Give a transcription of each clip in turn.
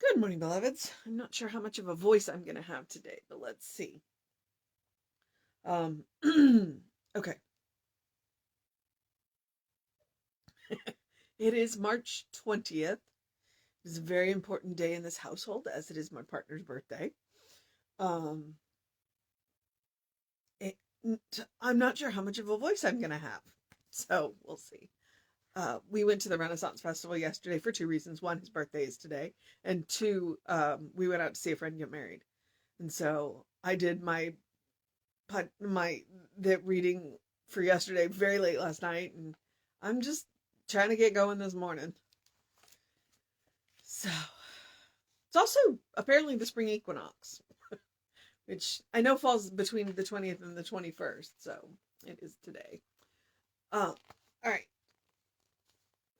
Good morning, beloveds. I'm not sure how much of a voice I'm going to have today, but let's see. Um, okay. It is March 20th. It is a very important day in this household, as it is my partner's birthday. Um, it, I'm not sure how much of a voice I'm going to have, so we'll see. We went to the Renaissance Festival yesterday for two reasons. One, his birthday is today, and two, we went out to see a friend get married. And so I did my the reading for yesterday very late last night, and I'm just trying to get going this morning. So it's also apparently the spring equinox, which I know falls between the 20th and the 21st, so it is today. All right.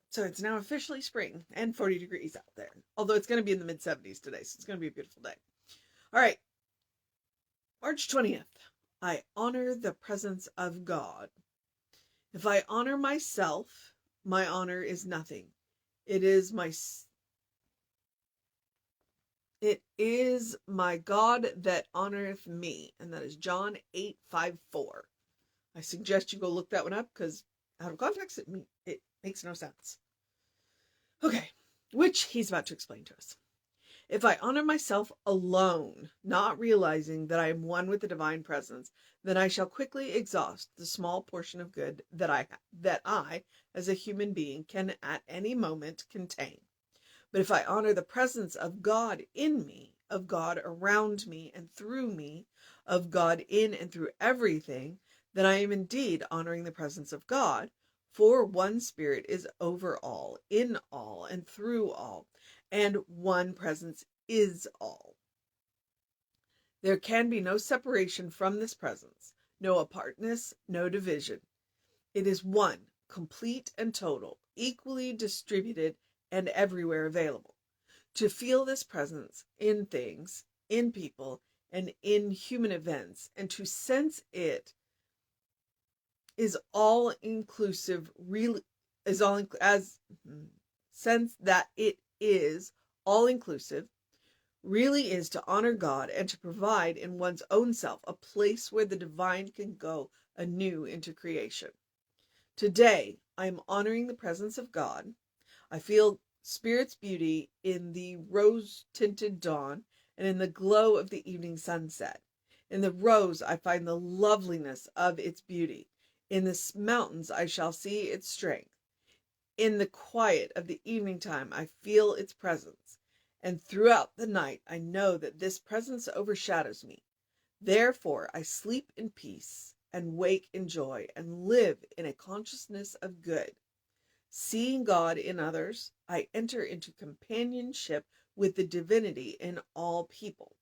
So it's now officially spring and 40 degrees out there. Although it's going to be in the mid 70s today, so it's going to be a beautiful day. All right. March 20th. I honor the presence of God. If I honor myself, my honor is nothing. It is my God that honoreth me. And that is John 8:54. I suggest you go look that one up because out of context, it makes no sense. Okay, which he's about to explain to us. If I honor myself alone, not realizing that I am one with the divine presence, then I shall quickly exhaust the small portion of good that I, as a human being, can at any moment contain. But if I honor the presence of God in me, of God around me and through me, of God in and through everything, then I am indeed honoring the presence of God, for one Spirit is over all, in all, and through all, and one presence is all. There can be no separation from this presence, no apartness, no division. It is one, complete and total, equally distributed and everywhere available. To feel this presence in things, in people, and in human events, and to sense it is all inclusive, sense that it is all inclusive, really is to honor God and to provide in one's own self a place where the divine can go anew into creation. Today, I am honoring the presence of God. I feel Spirit's beauty in the rose-tinted dawn and in the glow of the evening sunset. In the rose, I find the loveliness of its beauty. In the mountains, I shall see its strength. In the quiet of the evening time, I feel its presence. And throughout the night, I know that this presence overshadows me. Therefore, I sleep in peace and wake in joy and live in a consciousness of good. Seeing God in others, I enter into companionship with the divinity in all people.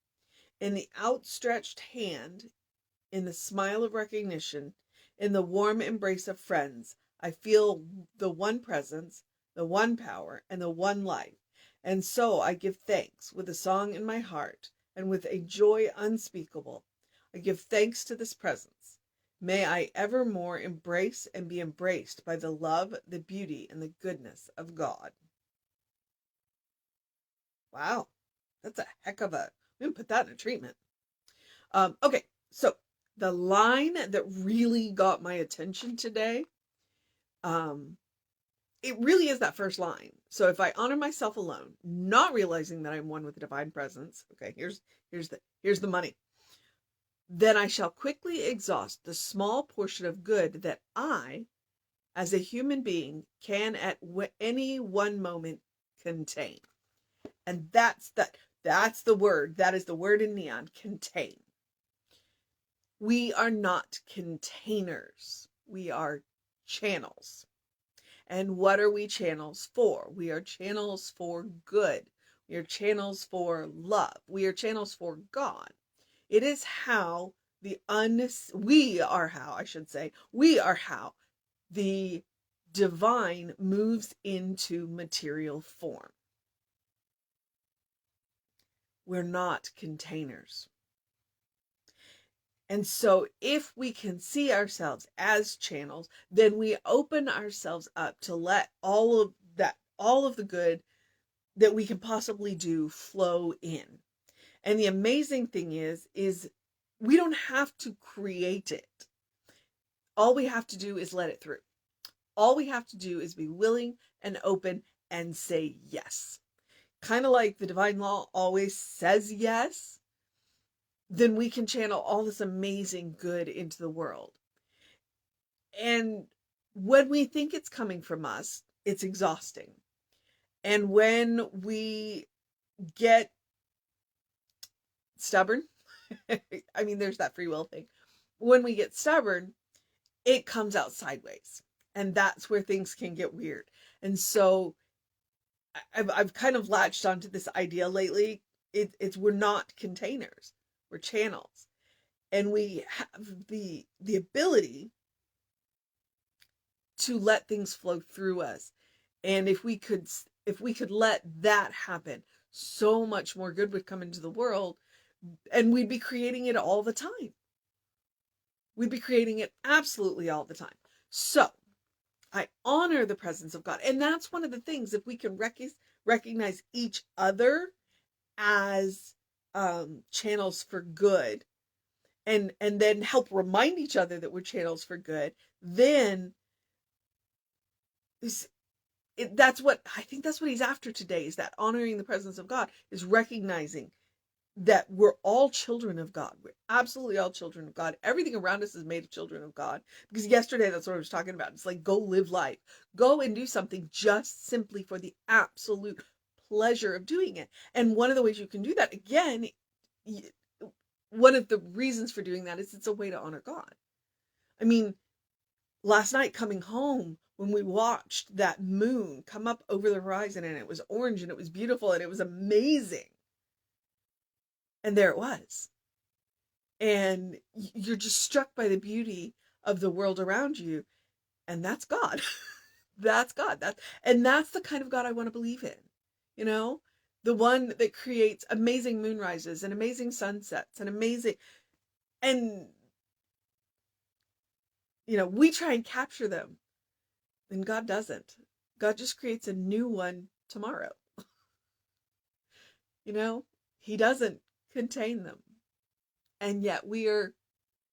In the outstretched hand, in the smile of recognition, in the warm embrace of friends, I feel the one presence, the one power, and the one life. And so I give thanks with a song in my heart and with a joy unspeakable. I give thanks to this presence. May I evermore embrace and be embraced by the love, the beauty, and the goodness of God. Wow, that's a heck of a, we can put that in a treatment. Okay, so the line that really got my attention today, it really is that first line. So if I honor myself alone, not realizing that I'm one with the divine presence, okay, here's the money. Then I shall quickly exhaust the small portion of good that I, as a human being, can at any one moment contain. And that's the word. That is the word in neon, contain. We are not containers. We are channels. And what are we channels for? We are channels for good. We are channels for love. We are channels for God. It is how we are how the divine moves into material form. We're not containers. And so if we can see ourselves as channels, then we open ourselves up to let all of the good that we can possibly do flow in. And the amazing thing is we don't have to create it. All we have to do is let it through. All we have to do is be willing and open and say yes. Kind of like the divine law always says yes, then we can channel all this amazing good into the world. And when we think it's coming from us, it's exhausting. And when we get stubborn, I mean, there's that free will thing. When we get stubborn, it comes out sideways. And that's where things can get weird. And so I've kind of latched onto this idea lately. It's we're not containers, we're channels. And we have the ability to let things flow through us. And if we could let that happen, so much more good would come into the world, and we'd be creating it all the time. We'd be creating it absolutely all the time. So I honor the presence of God. And that's one of the things, if we can recognize each other as channels for good, and then help remind each other that we're channels for good, then that's what I think, that's what he's after today, is that honoring the presence of God, is recognizing that we're all children of God. We're absolutely all children of God. Everything around us is made of children of God. Because yesterday, that's what I was talking about. It's like, go live life. Go and do something just simply for the absolute pleasure of doing it. And one of the ways you can do that, again, one of the reasons for doing that is it's a way to honor God. I mean, last night coming home, when we watched that moon come up over the horizon, and it was orange and it was beautiful and it was amazing. And there it was. And you're just struck by the beauty of the world around you. And that's God. That's God. That's the kind of God I want to believe in. You know, the one that creates amazing moonrises and amazing sunsets and and we try and capture them. And God doesn't. God just creates a new one tomorrow. He doesn't contain them. And yet we are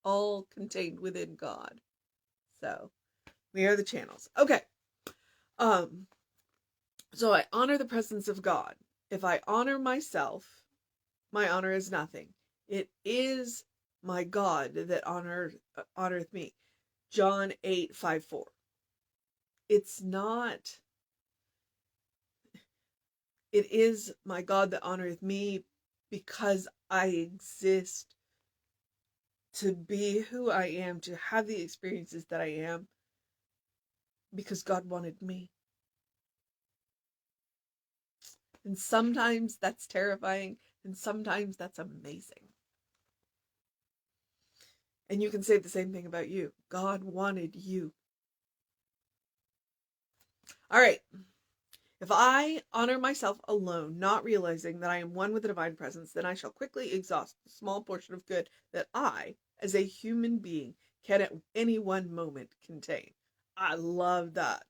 all contained within God. So we are the channels. Okay. So I honor the presence of God. If I honor myself, my honor is nothing. It is my God that honoreth me. John 8:5-4. It's not, it is my God that honoreth me because I exist to be who I am, to have the experiences that I am, because God wanted me. And sometimes that's terrifying, and sometimes that's amazing. And you can say the same thing about you. God wanted you. All right. If I honor myself alone, not realizing that I am one with the divine presence, then I shall quickly exhaust the small portion of good that I, as a human being, can at any one moment contain. I love that.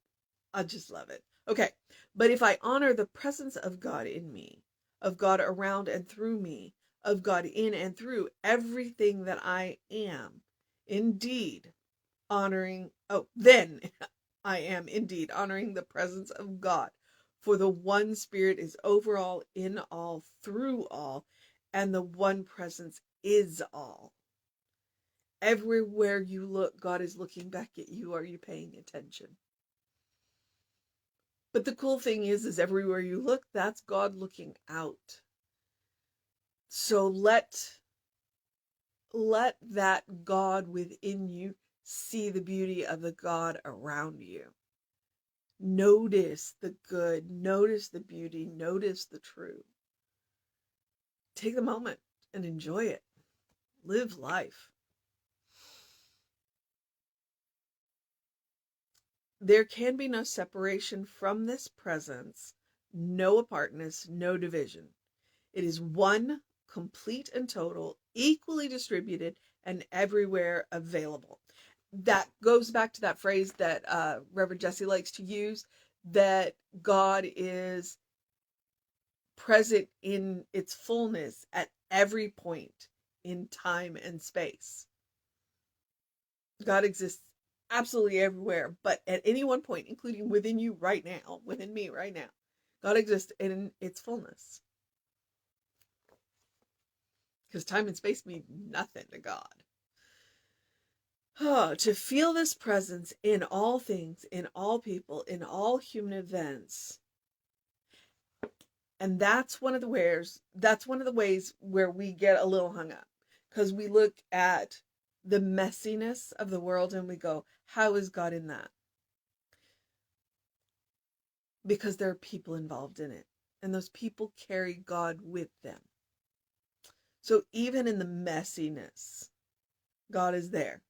I just love it. Okay. But if I honor the presence of God in me, of God around and through me, of God in and through everything that I am, indeed then I am indeed honoring the presence of God. For the one Spirit is over all, in all, through all, and the one presence is all. Everywhere you look, God is looking back at you. Are you paying attention? But the cool thing is everywhere you look, that's God looking out. So let that God within you see the beauty of the God around you. Notice the good, notice the beauty, notice the true. Take the moment and enjoy it. Live life. There can be no separation from this presence, no apartness, no division. It is one, complete and total, equally distributed, and everywhere available. That goes back to that phrase that Reverend Jesse likes to use, that God is present in its fullness at every point in time and space. God exists absolutely everywhere, but at any one point, including within you right now, within me right now, God exists in its fullness. Because time and space mean nothing to God. Oh, to feel this presence in all things, in all people, in all human events. And that's one of the ways where we get a little hung up. Because we look at the messiness of the world and we go, how is God in that? Because there are people involved in it. And those people carry God with them. So even in the messiness, God is there.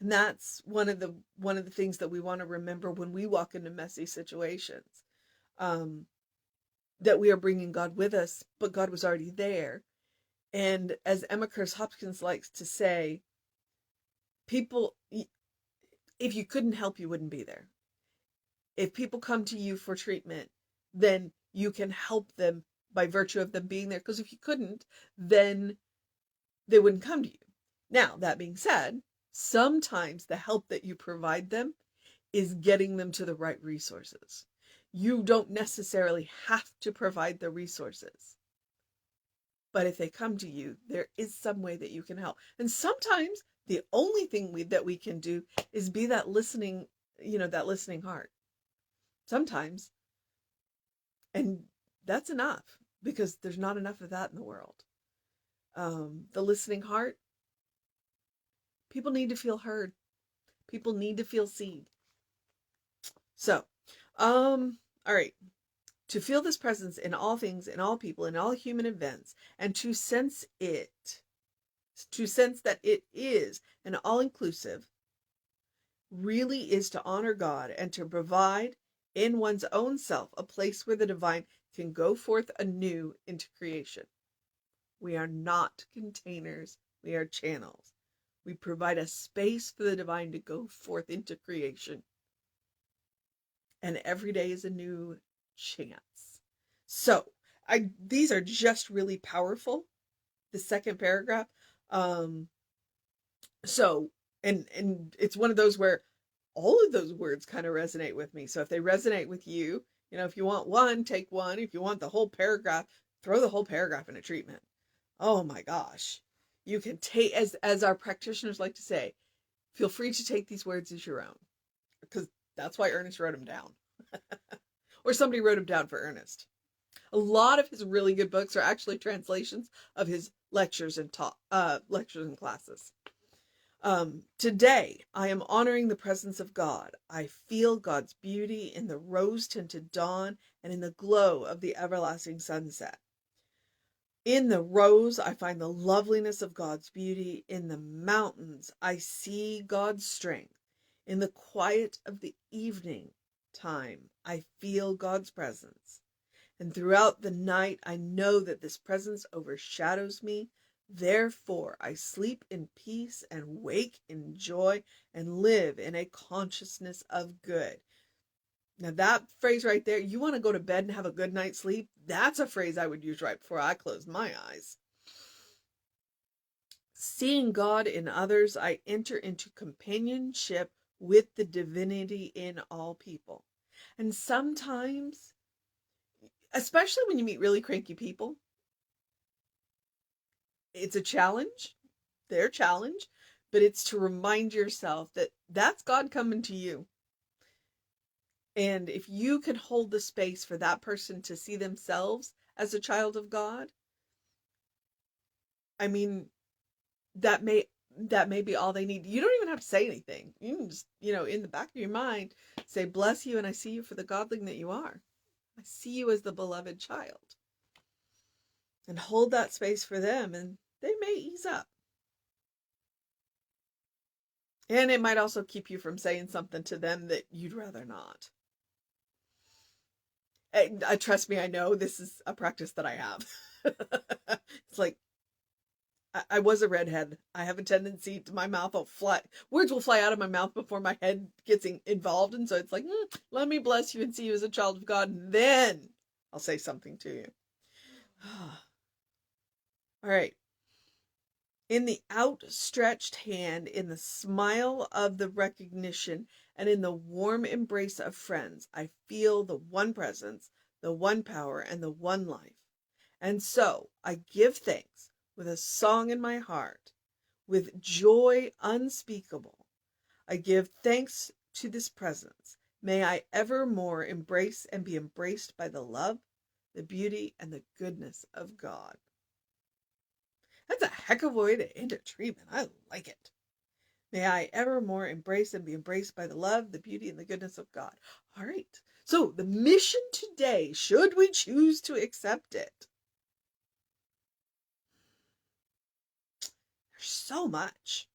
And that's one of the things that we want to remember when we walk into messy situations. That we are bringing God with us, but God was already there. And as Emma Curtis Hopkins likes to say, people, if you couldn't help, you wouldn't be there. If people come to you for treatment, then you can help them by virtue of them being there. Because if you couldn't, then they wouldn't come to you. Now, that being said, sometimes the help that you provide them is getting them to the right resources. You don't necessarily have to provide the resources. But if they come to you, there is some way that you can help. And sometimes the only thing that we can do is be that listening, that listening heart. Sometimes. And that's enough, because there's not enough of that in the world. The listening heart, people need to feel heard. People need to feel seen. So, all right. To feel this presence in all things, in all people, in all human events, and to sense that it is an all-inclusive, really is to honor God and to provide in one's own self a place where the divine can go forth anew into creation. We are not containers, we are channels. We provide a space for the divine to go forth into creation. And every day is a new chance. So, these are just really powerful. The second paragraph. So, and it's one of those where all of those words kind of resonate with me. So if they resonate with you, if you want one, take one. If you want the whole paragraph, throw the whole paragraph in a treatment. Oh my gosh. You can take, as our practitioners like to say, feel free to take these words as your own. Because that's why Ernest wrote them down. Or somebody wrote them down for Ernest. A lot of his really good books are actually translations of his lectures and classes. Today, I am honoring the presence of God. I feel God's beauty in the rose-tinted dawn and in the glow of the everlasting sunset. In the rose, I find the loveliness of God's beauty. In the mountains, I see God's strength. In the quiet of the evening time, I feel God's presence. And throughout the night, I know that this presence overshadows me. Therefore, I sleep in peace and wake in joy and live in a consciousness of good. Now that phrase right there, you want to go to bed and have a good night's sleep? That's a phrase I would use right before I close my eyes. Seeing God in others, I enter into companionship with the divinity in all people. And sometimes, especially when you meet really cranky people, it's a challenge, their challenge, but it's to remind yourself that that's God coming to you. And if you can hold the space for that person to see themselves as a child of God, I mean, that may be all they need. You don't even have to say anything. You can just, in the back of your mind, say, bless you, and I see you for the godling that you are. I see you as the beloved child. And hold that space for them, and they may ease up. And it might also keep you from saying something to them that you'd rather not. Trust me, I know this is a practice that I have. It's like, I was a redhead. I have a tendency to, my mouth will fly. Words will fly out of my mouth before my head gets involved. And so it's like, let me bless you and see you as a child of God. And then I'll say something to you. All right. In the outstretched hand, in the smile of the recognition, and in the warm embrace of friends, I feel the one presence, the one power, and the one life. And so I give thanks with a song in my heart, with joy unspeakable. I give thanks to this presence. May I evermore embrace and be embraced by the love, the beauty, and the goodness of God. That's a heck of a way to end a treatment. I like it. May I evermore embrace and be embraced by the love, the beauty, and the goodness of God. All right. So the mission today, should we choose to accept it? There's so much.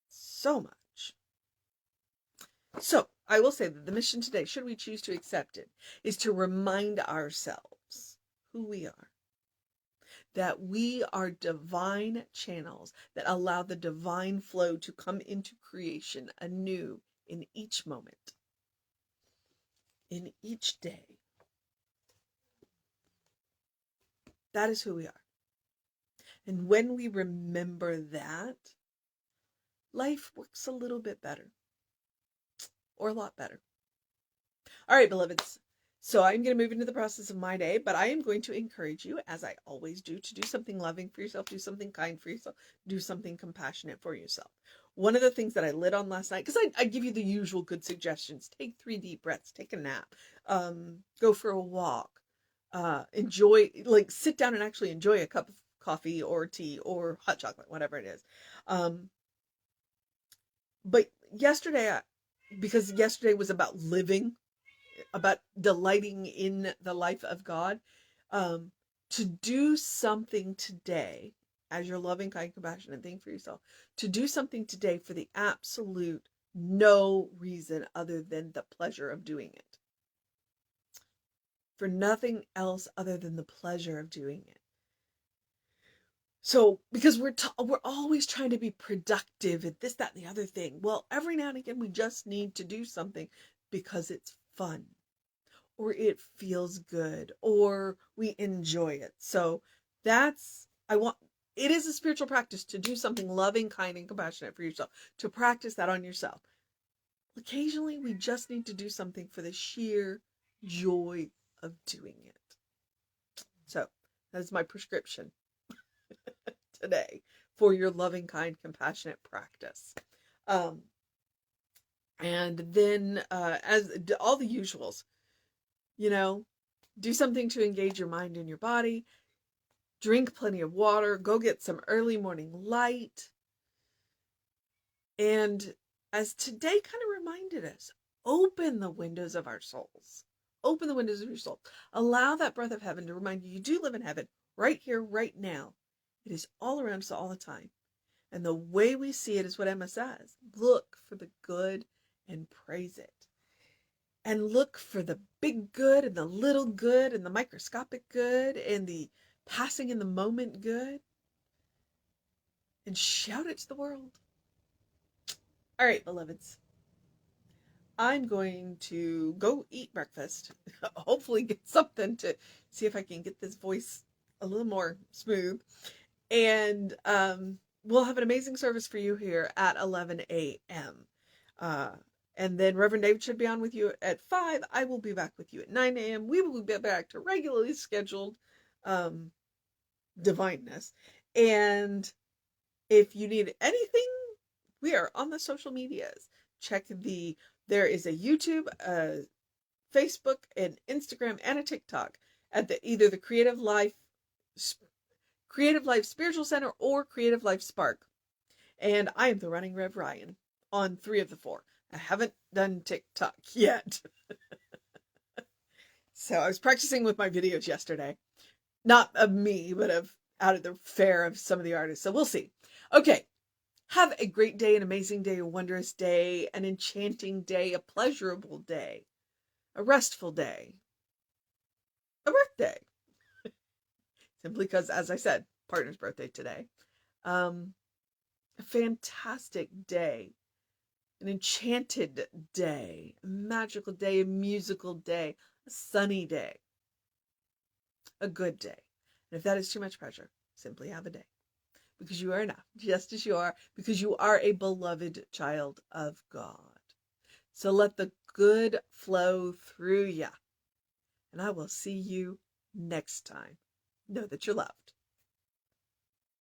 So much. So I will say that the mission today, should we choose to accept it, is to remind ourselves who we are. That we are divine channels that allow the divine flow to come into creation anew in each moment, in each day. That is who we are. And when we remember that, life works a little bit better, or a lot better. All right, beloveds. So I'm going to move into the process of my day, but I am going to encourage you, as I always do, to do something loving for yourself, do something kind for yourself, do something compassionate for yourself. One of the things that I lit on last night, because I give you the usual good suggestions: take 3 deep breaths, take a nap, go for a walk, enjoy, like sit down and actually enjoy a cup of coffee or tea or hot chocolate, whatever it is. But yesterday, because yesterday was about living, about delighting in the life of God, to do something today as your loving, kind, compassionate thing for yourself, to do something today for the absolute no reason other than the pleasure of doing it. For nothing else other than the pleasure of doing it. So, because we're always trying to be productive at this, that, and the other thing. Well, every now and again, we just need to do something because it's fun, or it feels good, or we enjoy it. So it is a spiritual practice to do something loving, kind, and compassionate for yourself, to practice that on yourself. Occasionally, we just need to do something for the sheer joy of doing it. So that is my prescription today for your loving, kind, compassionate practice. And then as all the usuals, do something to engage your mind and your body. Drink plenty of water. Go get some early morning light. And as today kind of reminded us, open the windows of our souls. Open the windows of your soul. Allow that breath of heaven to remind you, you do live in heaven right here, right now. It is all around us all the time. And the way we see it is what Emma says. Look for the good and praise it. And look for the big good and the little good and the microscopic good and the passing in the moment good. And shout it to the world. All right, beloveds. I'm going to go eat breakfast. Hopefully get something to see if I can get this voice a little more smooth. And we'll have an amazing service for you here at 11 a.m. And then Reverend David should be on with you at 5. I will be back with you at 9 a.m. We will be back to regularly scheduled divineness. And if you need anything, we are on the social medias. There is a YouTube, a Facebook, an Instagram, and a TikTok at either the Creative Life Spiritual Center or Creative Life Spark. And I am the Running Rev Ryan on 3 of the 4. I haven't done TikTok yet. So I was practicing with my videos yesterday. Not of me, but out of the fair of some of the artists. So we'll see. Okay. Have a great day, an amazing day, a wondrous day, an enchanting day, a pleasurable day, a restful day, a birthday. Simply because, as I said, partner's birthday today. A fantastic day, an enchanted day, a magical day, a musical day, a sunny day. a good day. And if that is too much pressure, simply have a day. Because you are enough, just as you are, because you are a beloved child of God. So let the good flow through you. And I will see you next time. Know that you're loved.